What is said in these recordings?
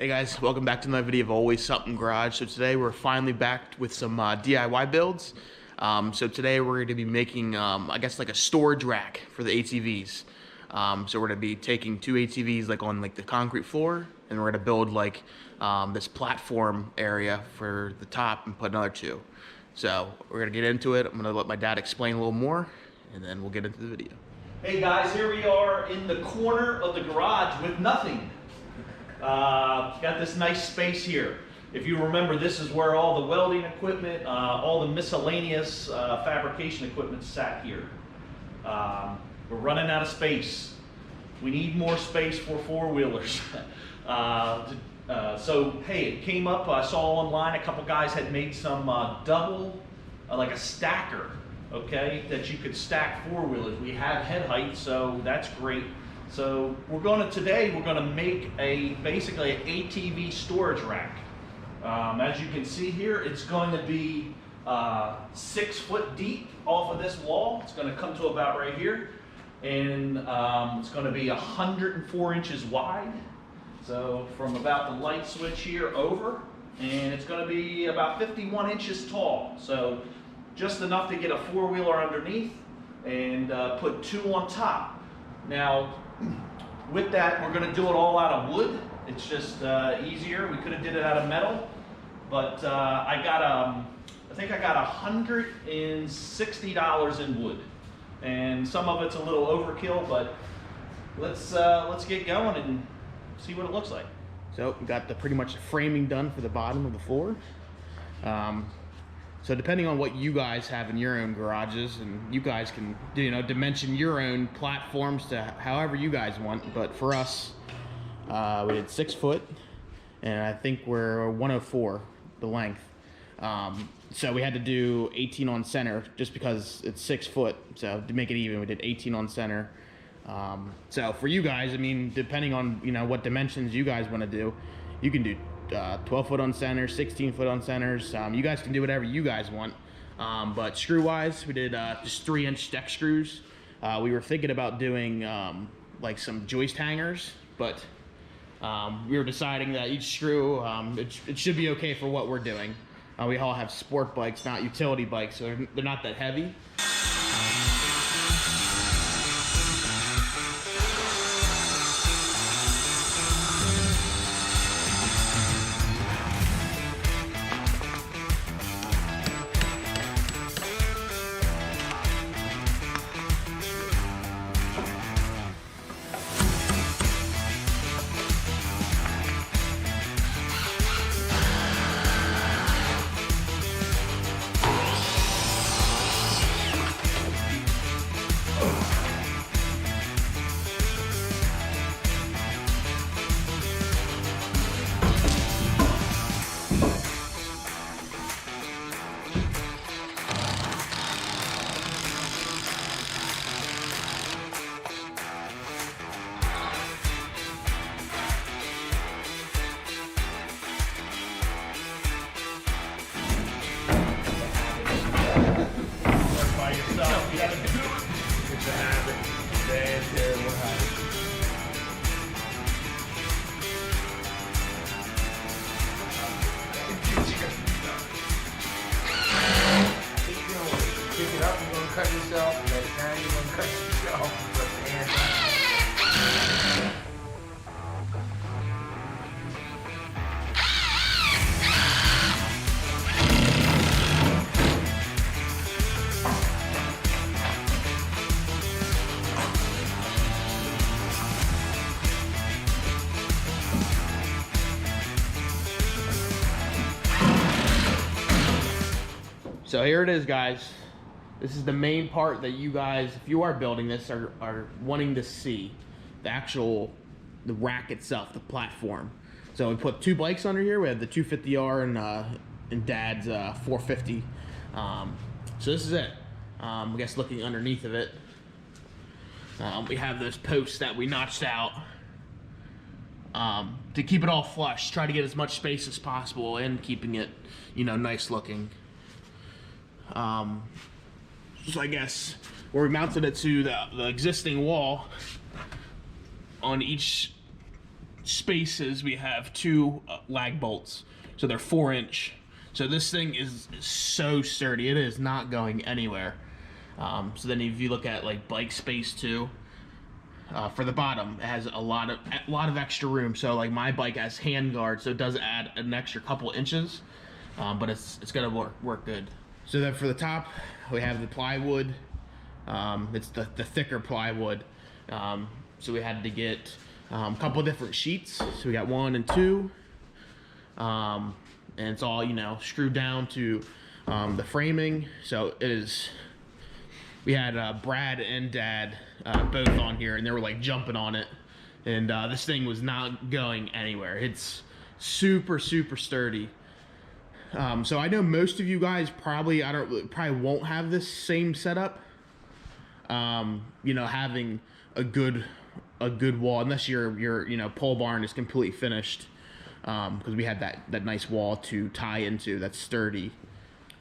Hey guys, welcome back to another video of Always Something Garage. So today we're finally back with some DIY builds. So today we're going to be making, I guess like a storage rack for the ATVs. So we're going to be taking two ATVs like on like the concrete floor, and we're going to build like this platform area for the top and put another two. So we're going to get into it. I'm going to let my dad explain a little more, and then we'll get into the video. Hey guys, here we are in the corner of the garage with nothing. Got this nice space here. If you remember, this is where all the welding equipment, all the miscellaneous fabrication equipment sat here. We're running out of space. We need more space for four-wheelers. So hey, it came up, I saw online a couple guys had made some double, like a stacker, okay, that you could stack four-wheelers. We have head height, so that's great. So today we're gonna make basically an ATV storage rack. As you can see here, it's going to be 6 foot deep off of this wall. It's gonna come to about right here. And it's gonna be 104 inches wide. So from about the light switch here over, and it's gonna be about 51 inches tall. So just enough to get a four-wheeler underneath and put two on top. Now, with that, we're going to do it all out of wood. It's just easier. We could have did it out of metal, but I think I got $160 in wood, and some of it's a little overkill. But let's get going and see what it looks like. So we got pretty much the framing done for the bottom of the floor. So depending on what you guys have in your own garages, and you guys can, dimension your own platforms to however you guys want. But for us, we did 6 foot, and I think we're 104 the length. So we had to do 18 on center just because it's 6 foot. So to make it even, we did 18 on center. So for you guys, I mean, depending on what dimensions you guys want to do, you can do 12 foot on center, 16 foot on centers. You guys can do whatever you guys want. But screw wise, we did just 3-inch deck screws. We were thinking about doing like some joist hangers, but we were deciding that each screw, it should be okay for what we're doing. We all have sport bikes, not utility bikes, so they're not that heavy. It's a habit. Damn terrible habit. Pick it up, you're gonna cut yourself. Let it down, you're gonna cut yourself. Put the hands on. So here it is, guys. This is the main part that you guys, if you are building this, are wanting to see. The rack itself, the platform. So we put 2 bikes under here. We have the 250R and Dad's 450. So this is it. I guess looking underneath of it, we have those posts that we notched out to keep it all flush. Try to get as much space as possible and keeping it, nice looking. So I guess where we mounted it to the existing wall on each spaces, we have 2 lag bolts. So they're 4-inch. So this thing is so sturdy. It is not going anywhere. So then if you look at like bike space too, for the bottom, it has a lot of extra room. So like my bike has hand guards, so it does add an extra couple inches, but it's gonna work good. So then for the top, we have the plywood. It's the thicker plywood. So we had to get a couple different sheets. So we got 1 and 2, and it's all, you know, screwed down to the framing. So it is. We had Brad and Dad both on here, and they were like jumping on it, and this thing was not going anywhere. It's super sturdy. So I know most of you guys probably won't have this same setup. You know, having a good wall, unless your you know, pole barn is completely finished, because we had that nice wall to tie into that's sturdy.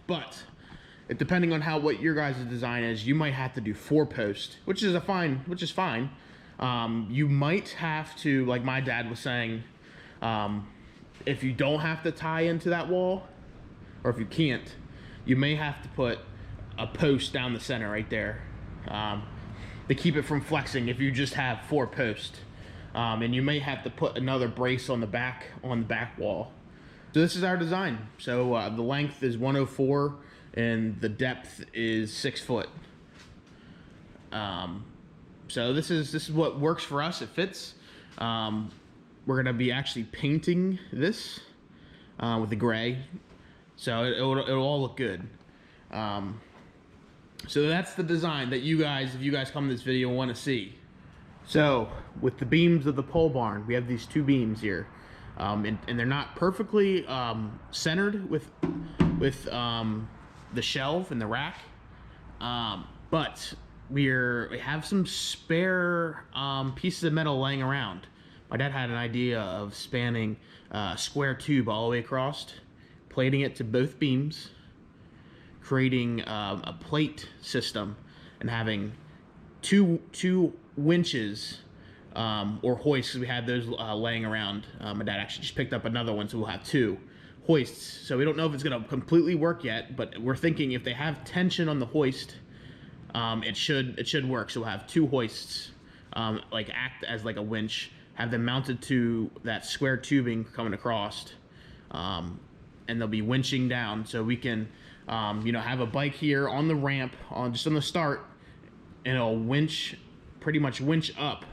But depending on what your guys' design is, you might have to do 4-post, which is fine. You might have to, like my dad was saying, if you don't have to tie into that wall, or if you can't, you may have to put a post down the center right there, to keep it from flexing if you just have 4-post. And you may have to put another brace on the back wall. So this is our design. So the length is 104 and the depth is 6 foot. So this is what works for us. It fits. We're gonna be actually painting this with the gray, so it'll all look good. So that's the design that you guys, if you guys come to this video, want to see. So with the beams of the pole barn, we have these 2 beams here, and they're not perfectly centered with the shelf and the rack, but we have some spare pieces of metal laying around. My dad had an idea of spanning a square tube all the way across, plating it to both beams, creating a plate system, and having two winches or hoists, because we had those laying around. My dad actually just picked up another one, so we'll have 2 hoists. So we don't know if it's going to completely work yet, but we're thinking if they have tension on the hoist, it should work. So we'll have 2 hoists, like act as like a winch, have them mounted to that square tubing coming across, and they'll be winching down, so we can you know, have a bike here on the ramp, just on the start, and it'll pretty much winch up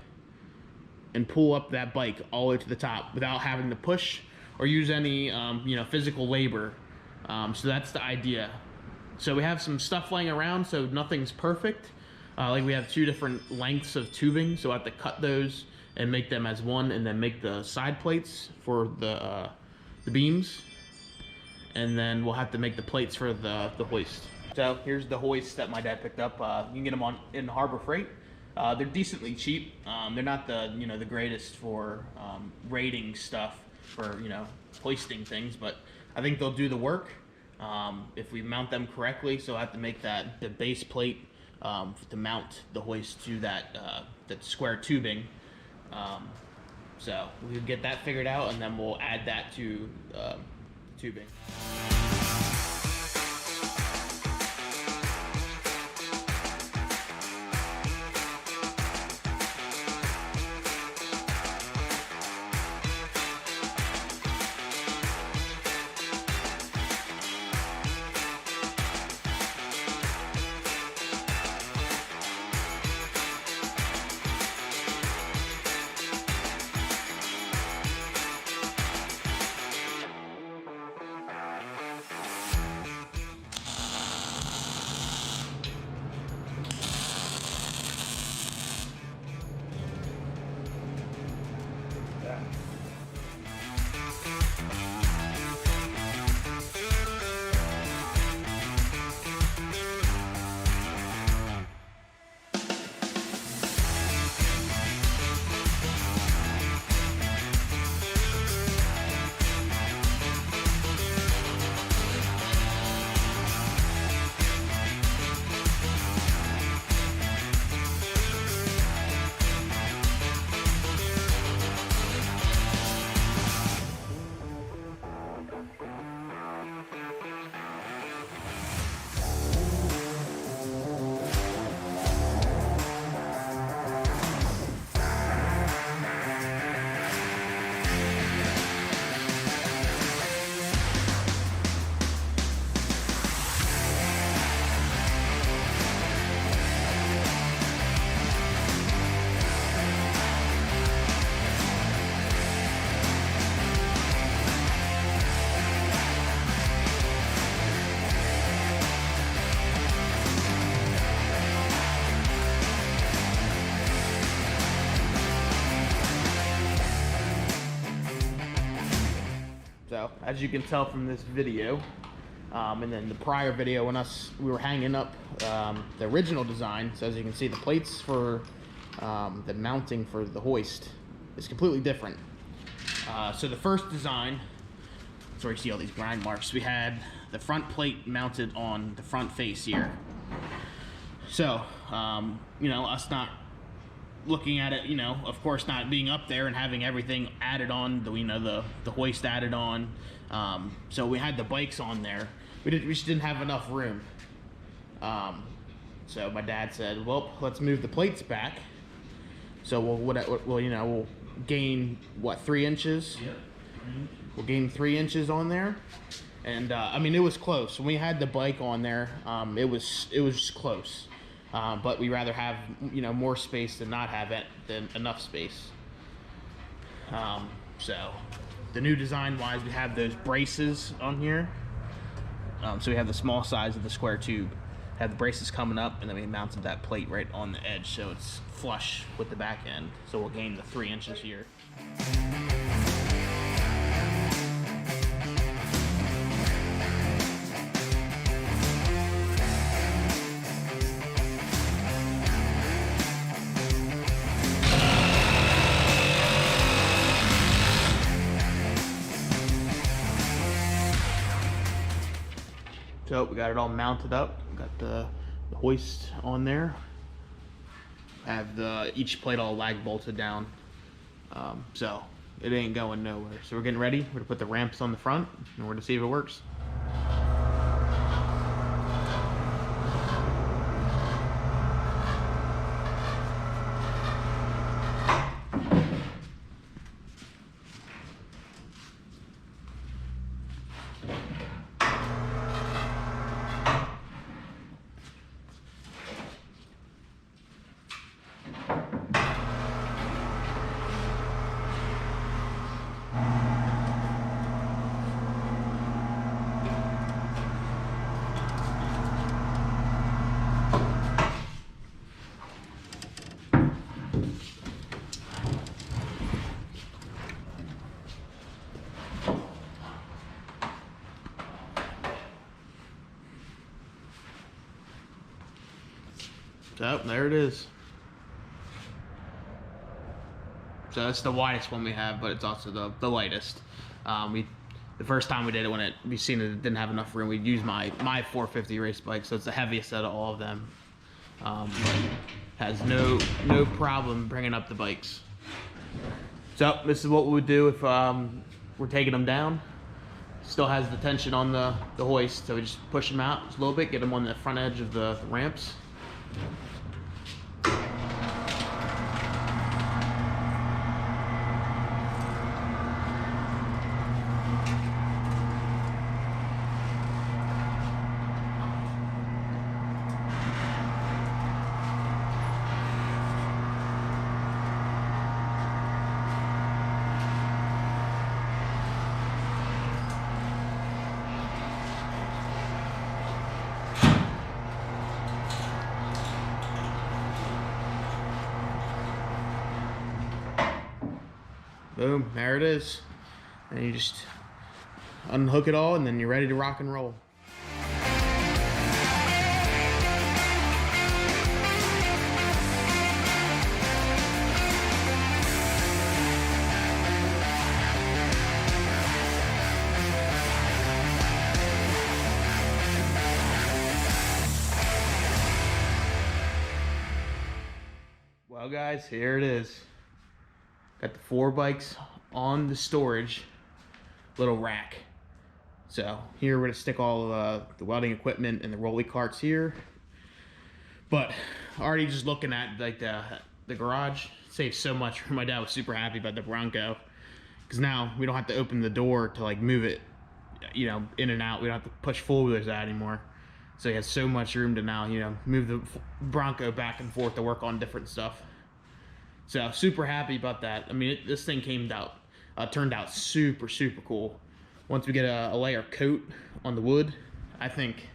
and pull up that bike all the way to the top without having to push or use any you know, physical labor. So that's the idea. So we have some stuff laying around, so nothing's perfect. Like we have 2 different lengths of tubing, so I have to cut those and make them as one, and then make the side plates for the beams, and then we'll have to make the plates for the hoist. So here's the hoist that my dad picked up. You can get them in Harbor Freight. They're decently cheap. They're not the greatest for rating stuff, for hoisting things, but I think they'll do the work if we mount them correctly. So I have to make the base plate to mount the hoist to that square tubing. So we'll get that figured out, and then we'll add that to tubing. as you can tell from this video, and then the prior video when we were hanging up the original design. So as you can see, the plates for the mounting for the hoist is completely different. So the first design, that's where you see all these grind marks. We had the front plate mounted on the front face here. So, you know, us not looking at it, you know, of course not being up there and having everything added on, the hoist added on. So we had the bikes on there. We just didn't have enough room. So my dad said, well, let's move the plates back. So we'll gain, what, 3 inches? Yep. We'll gain 3 inches on there. And I mean, it was close. When we had the bike on there, it was close. But we rather have, you know, more space than not have it, than enough space. So the new design wise, we have those braces on here. So we have the small size of the square tube, have the braces coming up, and then we mounted that plate right on the edge so it's flush with the back end. So we'll gain the 3 inches here. So we got it all mounted up. We got the hoist on there. Have each plate all lag bolted down. So it ain't going nowhere. So we're getting ready. We're gonna put the ramps on the front and we're gonna see if it works. So there it is. So that's the widest one we have, but it's also the lightest. The first time we did it, we seen it didn't have enough room, we'd use my 450 race bike, so it's the heaviest out of all of them. Has no problem bringing up the bikes. So this is what we would do if we're taking them down. Still has the tension on the hoist, so we just push them out just a little bit, get them on the front edge of the ramps. Boom, there it is. And you just unhook it all and then you're ready to rock and roll. Well guys, here it is. Got the 4 bikes on the storage little rack. So here we're gonna stick all the welding equipment and the rolly carts here. But already just looking at like the garage saves so much. My dad was super happy about the Bronco because now we don't have to open the door to like move it, you know, in and out. We don't have to push 4-wheelers out anymore. So he has so much room to now, you know, move the Bronco back and forth to work on different stuff. So super happy about that. I mean, this thing turned out super cool. Once we get a layer of coat on the wood, I think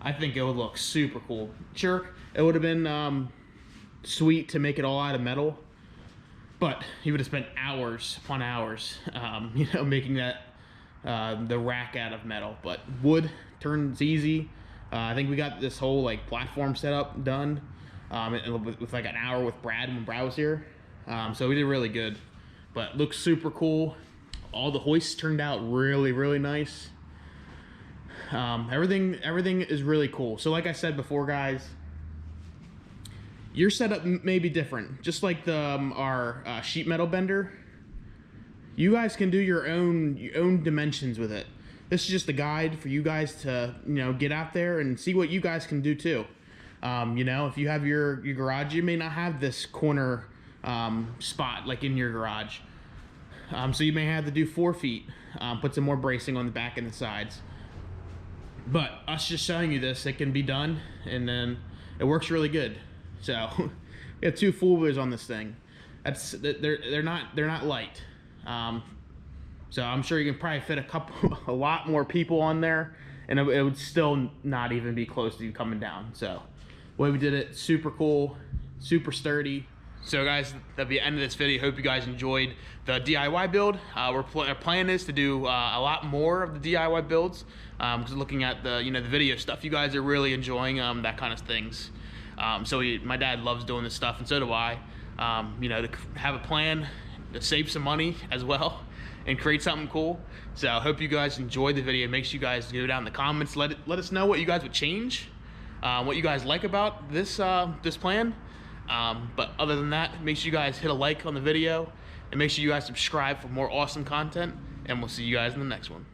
it would look super cool. Sure, it would have been sweet to make it all out of metal, but he would have spent hours upon hours, you know, making that the rack out of metal, but wood turns easy. I think we got this whole like platform setup done with like an hour with Brad when Brad was here. So we did really good, but looks super cool. All the hoists turned out really, really nice. Everything is really cool. So like I said before, guys, your setup may be different. Just like our sheet metal bender, you guys can do your own dimensions with it. This is just a guide for you guys to, you know, get out there and see what you guys can do too. You know, if you have your garage, you may not have this corner spot like in your garage. So you may have to do 4 feet, put some more bracing on the back and the sides. But us just showing you this, it can be done, and then it works really good. So we have 2 full wheelers on this thing. They're not light. So I'm sure you can probably fit a lot more people on there, and it would still not even be close to you coming down. So the way we did it, super cool, super sturdy. So guys, that'll be the end of this video. Hope you guys enjoyed the DIY build. Our plan is to do a lot more of the DIY builds, because looking at the the video stuff, you guys are really enjoying that kind of things. So my dad loves doing this stuff, and so do I. To have a plan to save some money as well and create something cool. So I hope you guys enjoyed the video. Make sure you guys go down in the comments, let us know what you guys would change, what you guys like about this plan. But other than that, make sure you guys hit a like on the video, and make sure you guys subscribe for more awesome content, and we'll see you guys in the next one.